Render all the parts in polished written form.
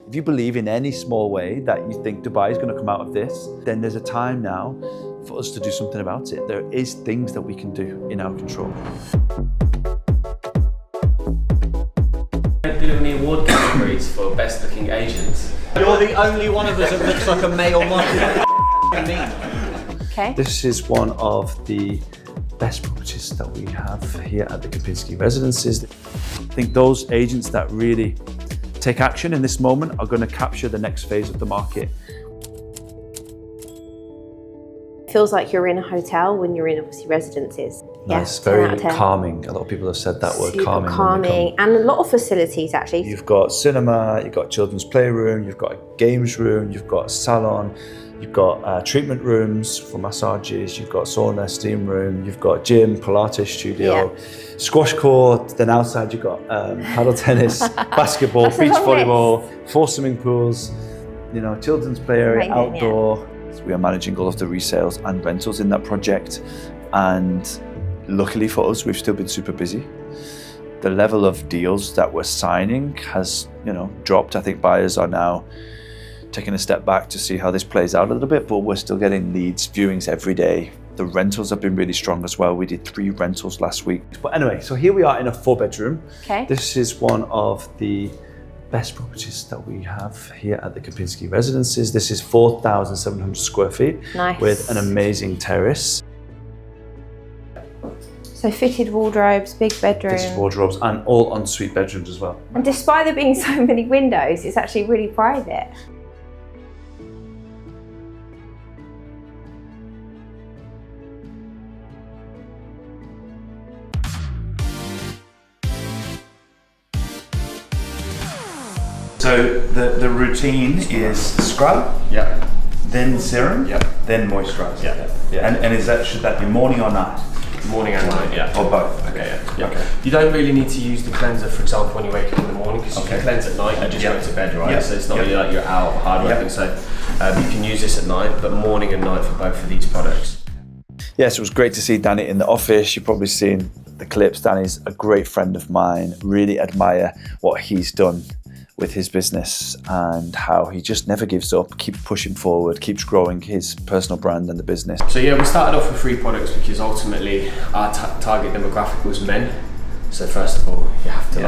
If you believe in any small way that you think Dubai is going to come out of this, then there's a time now for us to do something about it. There is things that we can do in our control. Do any award categories for best looking agents? You're the only one of us that looks like a male model. Okay. This is one of the best properties that we have here at the Kempinski Residences. I think those agents that really take action in this moment are going to capture the next phase of the market. Feels like you're in a hotel when you're in obviously residences. Nice, Yeah, very 10 out of 10. calming. A lot of people have said that word, Super calming. when they calming, come. and a lot of facilities actually. You've got cinema, you've got children's playroom, you've got a games room, you've got a salon, you've got treatment rooms for massages, you've got sauna, steam room, you've got gym, Pilates studio, squash court, then outside you've got paddle tennis, basketball, That's a beach long volleyball, 4 swimming pools, you know, children's play area, Amazing, outdoor. So we are managing all of the resales and rentals in that project, and luckily for us, we've still been super busy. The level of deals that we're signing has, you know, dropped. I think buyers are now taking a step back to see how this plays out a little bit, but we're still getting leads, viewings every day. The rentals have been really strong as well. We did 3 rentals last week. But anyway, so here we are in a 4-bedroom. Okay. This is one of the best properties that we have here at the Kempinski Residences. This is 4,700 square feet Nice. with an amazing terrace. So fitted wardrobes, big bedroom. This is wardrobes and all ensuite bedrooms as well. And despite there being so many windows, it's actually really private. So the routine is scrub, then serum, then moisturize. And should that be morning or night? Morning and night, yeah. Or both? Okay, Yeah. Okay. You don't really need to use the cleanser, for example, when you wake up in the morning, because you can cleanse at night and just go to bed, right? So it's not really like you're out hard working. So you can use this at night, but morning and night for both of these products. Yes, it was great to see Danny in the office. You've probably seen the clips. Danny's a great friend of mine. Really admire what he's done with his business and how he just never gives up, keeps pushing forward, keeps growing his personal brand and the business. So yeah, we started off with 3 products because ultimately our target demographic was men. So first of all, you have to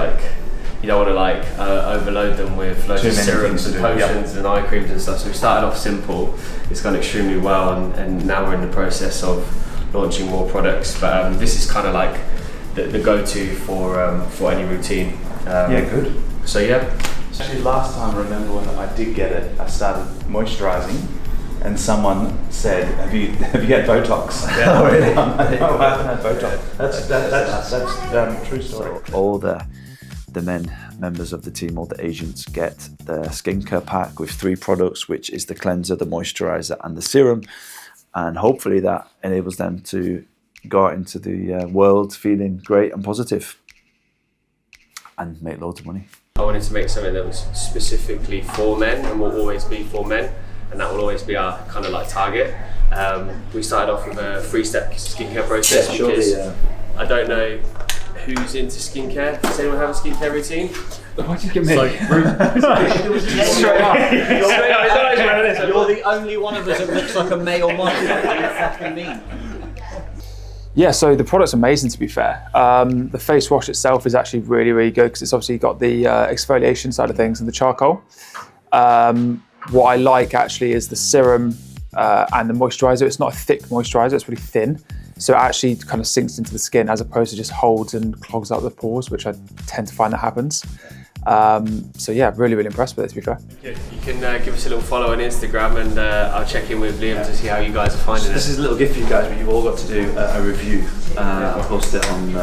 you don't want to overload them with loads of serums and potions and eye creams and stuff. So we started off simple. It's gone extremely well, and now we're in the process of launching more products. But this is kind of like the go-to for any routine. Good. So yeah. Actually, last time, I remember when I did get it, I started moisturizing, and someone said, "Have you had Botox?" Oh, really? No, I haven't had Botox. That's true story. All the men members of the team, all the agents, get the skincare pack with 3 products, which is the cleanser, the moisturizer, and the serum, and hopefully that enables them to go out into the world feeling great and positive, and make loads of money. I wanted to make something that was specifically for men and will always be for men, and that will always be our kind of like target. We started off with a 3-step skincare process because I don't know who's into skincare. Does anyone have a skincare routine? Why did you give me? Straight up. You're the only one of us that looks like a male model. What do you fucking mean? Yeah, so the product's amazing, to be fair. The face wash itself is actually really, really good because it's obviously got the exfoliation side of things and the charcoal. What I like actually is the serum and the moisturizer. It's not a thick moisturizer, it's really thin. So it actually kind of sinks into the skin as opposed to just holds and clogs up the pores, which I tend to find that happens. So yeah, really, really impressed with it, to be fair. You can give us a little follow on Instagram, and I'll check in with Liam to see how you guys are finding it. This is a little gift for you guys, but you've all got to do a review. I'll post it on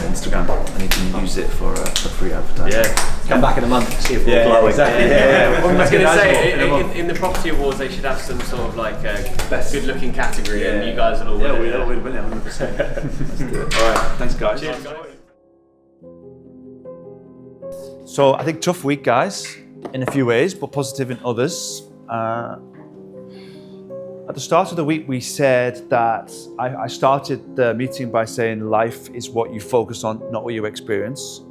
Instagram, and you can use it for free advertising. Yeah. Come back in a month to see if we're glowing. Exactly. I was going to say, in the property awards, they should have some sort of like good-looking category, and you guys will all win it. We'll win it 100%. Let's do it. All right, thanks guys. Cheers, guys. So I think tough week, guys, in a few ways, but positive in others. As At the start of the week, we said that I started the meeting by saying life is what you focus on, not what you experience.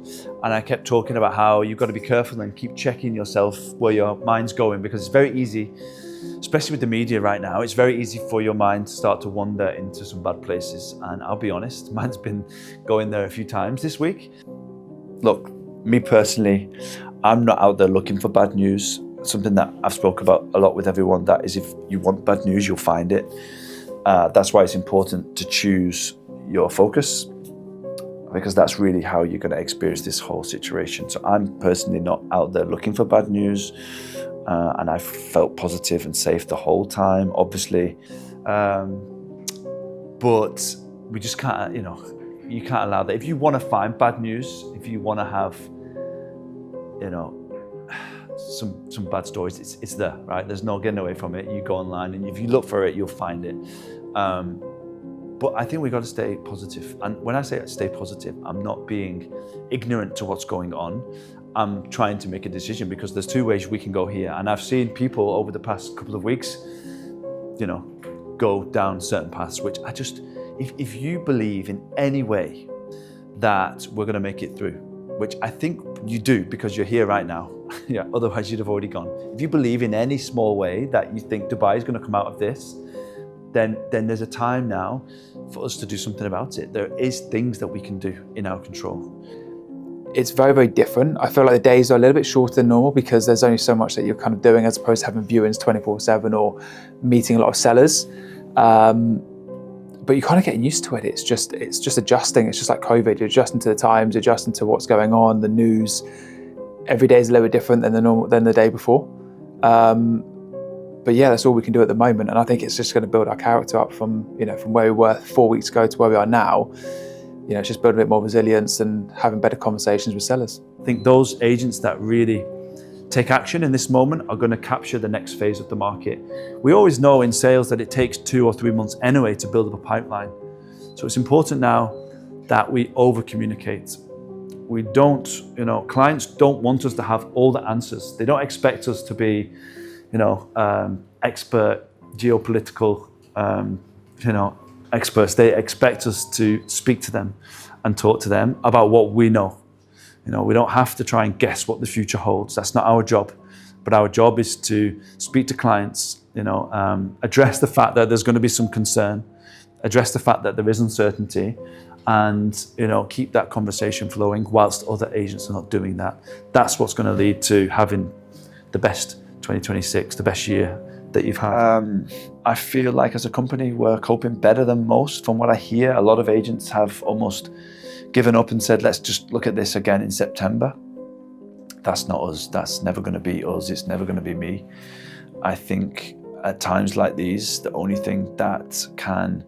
And I kept talking about how you've got to be careful and keep checking yourself where your mind's going, because it's very easy, especially with the media right now, it's very easy for your mind to start to wander into some bad places. And I'll be honest, mine's been going there a few times this week. Look, me personally, I'm not out there looking for bad news. Something that I've spoke about a lot with everyone, that is, if you want bad news, you'll find it. That's why it's important to choose your focus, because that's really how you're going to experience this whole situation. So I'm personally not out there looking for bad news, and I felt positive and safe the whole time, obviously. But we just can't, you can't allow that. If you want to find bad news, if you want to have, some bad stories, it's there, right? There's no getting away from it. You go online and if you look for it, you'll find it. But I think we've got to stay positive. And when I say stay positive, I'm not being ignorant to what's going on. I'm trying to make a decision, because there's two ways we can go here. And I've seen people over the past couple of weeks, go down certain paths, which I just, if you believe in any way that we're going to make it through, which I think you do because you're here right now. Yeah, otherwise you'd have already gone. If you believe in any small way that you think Dubai is going to come out of this, then there's a time now for us to do something about it. There is things that we can do in our control. It's very, very different. I feel like the days are a little bit shorter than normal, because there's only so much that you're kind of doing, as opposed to having viewings 24/7 or meeting a lot of sellers. But you're kind of getting used to it. It's just adjusting. It's just like COVID. You're adjusting to the times, adjusting to what's going on, the news. Every day is a little bit different than the day before. But yeah, that's all we can do at the moment. And I think it's just going to build our character up from where we were 4 weeks ago to where we are now. It's just building a bit more resilience and having better conversations with sellers. I think those agents that really take action in this moment are going to capture the next phase of the market. We always know in sales that it takes 2 or 3 months anyway to build up a pipeline. So it's important now that we over communicate. We don't, clients don't want us to have all the answers. They don't expect us to be, expert geopolitical, experts. They expect us to speak to them and talk to them about what we know. We don't have to try and guess what the future holds. That's not our job. But our job is to speak to clients, address the fact that there's going to be some concern, address the fact that there is uncertainty, and keep that conversation flowing whilst other agents are not doing that. That's what's going to lead to having the best 2026, the best year that you've had. I feel like as a company we're coping better than most. From what I hear, a lot of agents have almost given up and said, let's just look at this again in September. That's not us. That's never going to be us. It's never going to be me. I think at times like these, the only thing that can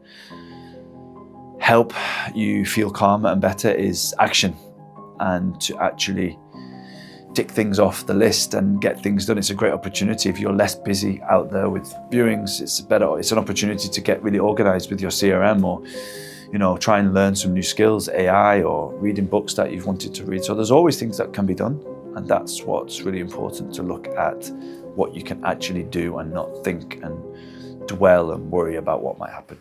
help you feel calmer and better is action, and to actually tick things off the list and get things done. It's a great opportunity. If you're less busy out there with viewings, it's an opportunity to get really organized with your CRM, or try and learn some new skills, AI, or reading books that you've wanted to read. So there's always things that can be done, and that's what's really important, to look at what you can actually do and not think and dwell and worry about what might happen.